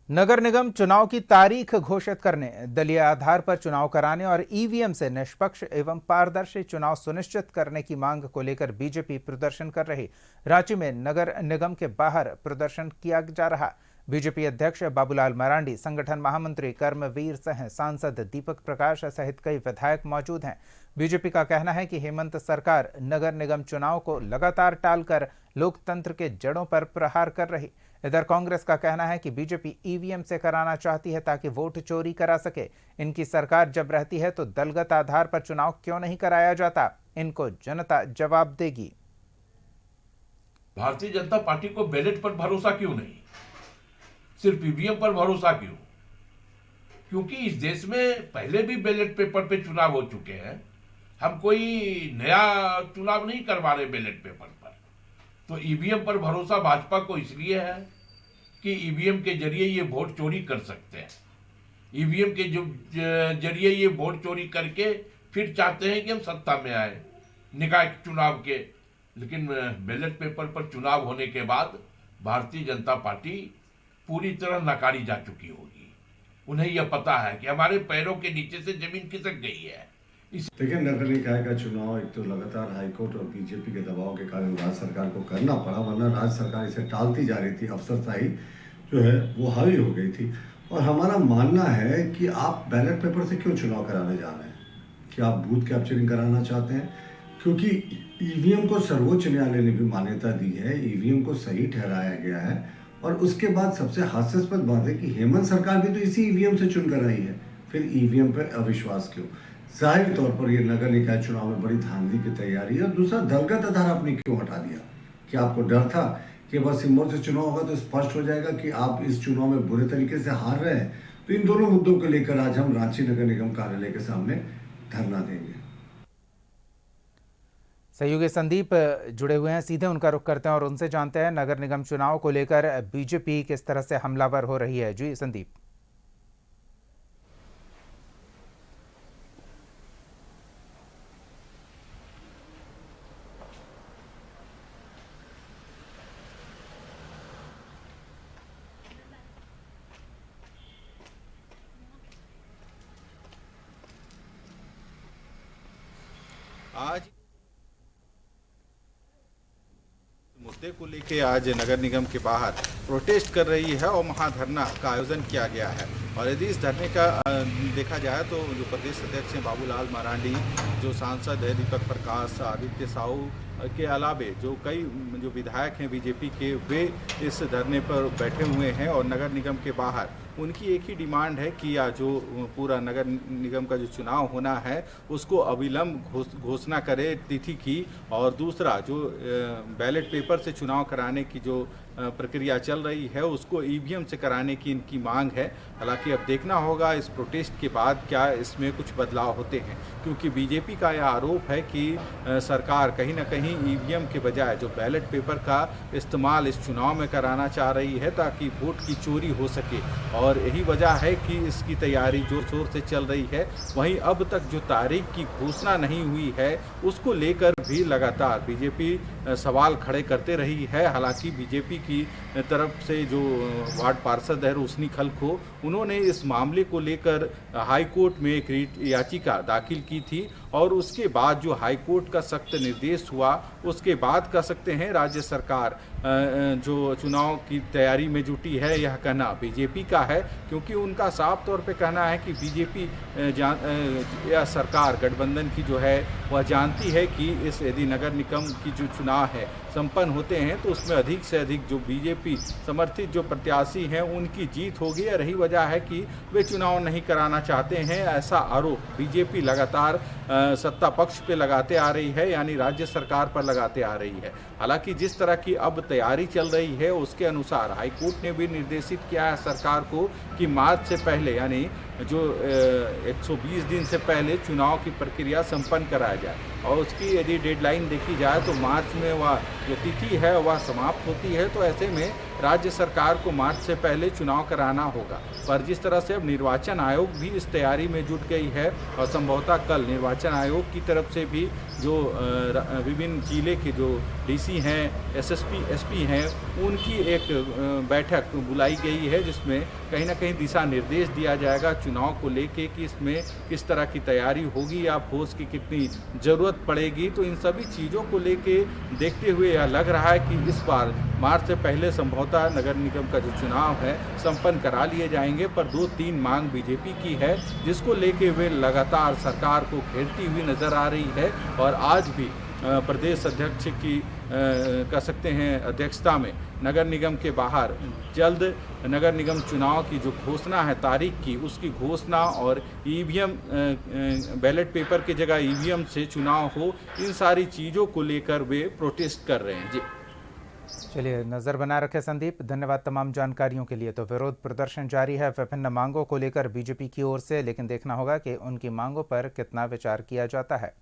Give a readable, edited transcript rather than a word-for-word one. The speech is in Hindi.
नगर निगम चुनाव की तारीख घोषित करने, दलीय आधार पर चुनाव कराने और ईवीएम से निष्पक्ष एवं पारदर्शी चुनाव सुनिश्चित करने की मांग को लेकर बीजेपी प्रदर्शन कर रही। रांची में नगर निगम के बाहर प्रदर्शन किया जा रहा। बीजेपी अध्यक्ष बाबूलाल मरांडी, संगठन महामंत्री कर्मवीर सिंह, सांसद दीपक प्रकाश सहित कई विधायक मौजूद हैं। बीजेपी का कहना है कि हेमंत सरकार नगर निगम चुनाव को लगातार टालकर लोकतंत्र के जड़ों पर प्रहार कर रही। इधर कांग्रेस का कहना है कि बीजेपी ईवीएम से कराना चाहती है ताकि वोट चोरी करा सके। इनकी सरकार जब रहती है तो दलगत आधार पर चुनाव क्यों नहीं कराया जाता, इनको जनता जवाब देगी। भारतीय जनता पार्टी को बैलेट पर भरोसा क्यों नहीं, सिर्फ ईवीएम पर भरोसा क्यों? क्योंकि इस देश में पहले भी बैलेट पेपर पे चुनाव हो चुके हैं। हम कोई नया चुनाव नहीं करवा रहे बैलेट पेपर पर। तो ईवीएम पर भरोसा भाजपा को इसलिए है कि ईवीएम के जरिए ये वोट चोरी कर सकते हैं। ईवीएम के जो जरिए ये वोट चोरी करके फिर चाहते हैं कि हम सत्ता में आए निकाय चुनाव के। लेकिन बैलेट पेपर पर चुनाव होने के बाद भारतीय जनता पार्टी पूरी तरह नकारी जा चुकी होगी। उन्हें यह पता है कि हमारे पैरों के नीचे से जमीन खिसक गई है। देखिए, नगर निकाय का चुनाव एक तो लगातार हाईकोर्ट और बीजेपी के दबाव के कारण राज्य सरकार को करना पड़ा, वरना राज्य सरकार इसे टालती जा रही थी। अफसरशाही जो है वो हावी हो गई थी। और हमारा मानना है कि आप बैलेट पेपर से क्यों चुनाव कराने जा रहे हैं? कि आप बूथ कैप्चरिंग कराना चाहते हैं? क्योंकि ईवीएम को सर्वोच्च न्यायालय ने भी मान्यता दी है, ईवीएम को सही ठहराया गया है। और उसके बाद सबसे हास्यास्पद बात है कि हेमंत सरकार भी तो इसी ईवीएम से चुन कर आई है, फिर ईवीएम पर अविश्वास क्यों? जाहिर तौर पर यह नगर निकाय चुनाव में बड़ी धांधली की तैयारी है। और दूसरा, दलगत आधार आपने क्यों हटा दिया? कि आपको डर था कि बस सिम्बोर से चुनाव होगा तो स्पष्ट हो जाएगा कि आप इस चुनाव में बुरे तरीके से हार रहे हैं। तो इन दोनों मुद्दों को लेकर आज हम रांची नगर निगम कार्यालय के सामने धरना देंगे। सहयोगी संदीप जुड़े हुए हैं, सीधे उनका रुख करते हैं और उनसे जानते हैं नगर निगम चुनाव को लेकर बीजेपी किस तरह से हमलावर हो रही है। जी संदीप। आज मुद्दे को लेकर आज नगर निगम के बाहर प्रोटेस्ट कर रही है और महाधरना का आयोजन किया गया है। और यदि इस धरने का देखा जाए तो जो प्रदेश अध्यक्ष हैं बाबूलाल मरांडी, जो सांसद है दीपक प्रकाश, आदित्य साहू के अलावे जो कई जो विधायक हैं बीजेपी के, वे इस धरने पर बैठे हुए हैं। और नगर निगम के बाहर उनकी एक ही डिमांड है कि या जो पूरा नगर निगम का जो चुनाव होना है उसको अविलंब घोषणा करे तिथि की। और दूसरा, जो बैलेट पेपर से चुनाव कराने की जो प्रक्रिया चल रही है उसको ईवीएम से कराने की इनकी मांग है। हालांकि अब देखना होगा इस प्रोटेस्ट के बाद क्या इसमें कुछ बदलाव होते हैं, क्योंकि बीजेपी का यह आरोप है कि सरकार कहीं ना कहीं ईवीएम के बजाय जो बैलेट पेपर का इस्तेमाल इस चुनाव में कराना चाह रही है ताकि वोट की चोरी हो सके। और यही वजह है कि इसकी तैयारी जोर शोर से चल रही है। वहीं अब तक जो तारीख की घोषणा नहीं हुई है उसको लेकर भी लगातार बीजेपी सवाल खड़े करते रही है। हालांकि बीजेपी की तरफ से जो वार्ड पार्षद है रोशनी खलखो, उन्होंने इस मामले को लेकर हाई कोर्ट में एक रिट याचिका दाखिल की थी। और उसके बाद जो हाई कोर्ट का सख्त निर्देश हुआ उसके बाद कह सकते हैं राज्य सरकार जो चुनाव की तैयारी में जुटी है, यह कहना बीजेपी का है। क्योंकि उनका साफ तौर पे कहना है कि बीजेपी या सरकार गठबंधन की जो है वह जानती है कि इस यदि नगर निगम की जो चुनाव है संपन्न होते हैं तो उसमें अधिक से अधिक जो बीजेपी समर्थित जो प्रत्याशी हैं उनकी जीत होगी। रही वजह है कि वे चुनाव नहीं कराना चाहते हैं। ऐसा आरोप बीजेपी लगातार सत्ता पक्ष पे लगाते आ रही है, यानी राज्य सरकार पर लगाते आ रही है। हालांकि जिस तरह की अब तैयारी चल रही है उसके अनुसार हाईकोर्ट ने भी निर्देशित किया है सरकार को कि मार्च से पहले, यानी जो 120 दिन से पहले चुनाव की प्रक्रिया संपन्न कराया जाए। और उसकी यदि डेडलाइन देखी जाए तो मार्च में वह जो तिथि है वह समाप्त होती है। तो ऐसे में राज्य सरकार को मार्च से पहले चुनाव कराना होगा। पर जिस तरह से अब निर्वाचन आयोग भी इस तैयारी में जुट गई है और संभवतः कल निर्वाचन आयोग की तरफ से भी जो विभिन्न जिले के जो डीसी हैं, एसएसपी, एसपी हैं, उनकी एक बैठक बुलाई गई है जिसमें कहीं ना कहीं दिशा निर्देश दिया जाएगा चुनाव को लेके कि इसमें किस तरह की तैयारी होगी या फोर्स की कितनी ज़रूरत पड़ेगी। तो इन सभी चीज़ों को लेके देखते हुए यह लग रहा है कि इस बार मार्च से पहले संभवतः नगर निगम का जो चुनाव है संपन्न करा लिए जाएंगे। पर 2-3 मांग बीजेपी की है जिसको लेके वे लगातार सरकार को घेरती हुई नजर आ रही है और आज भी प्रदेश अध्यक्ष की कह सकते हैं अध्यक्षता में नगर निगम के बाहर जल्द नगर निगम चुनाव की जो घोषणा है तारीख की, उसकी घोषणा और ईवीएम बैलेट पेपर की जगह ईवीएम से चुनाव हो, इन सारी चीज़ों को लेकर वे प्रोटेस्ट कर रहे हैं। जी चलिए, नजर बना रखे संदीप, धन्यवाद तमाम जानकारियों के लिए। तो विरोध प्रदर्शन जारी है विभिन्न मांगों को लेकर बीजेपी की ओर से, लेकिन देखना होगा कि उनकी मांगों पर कितना विचार किया जाता है।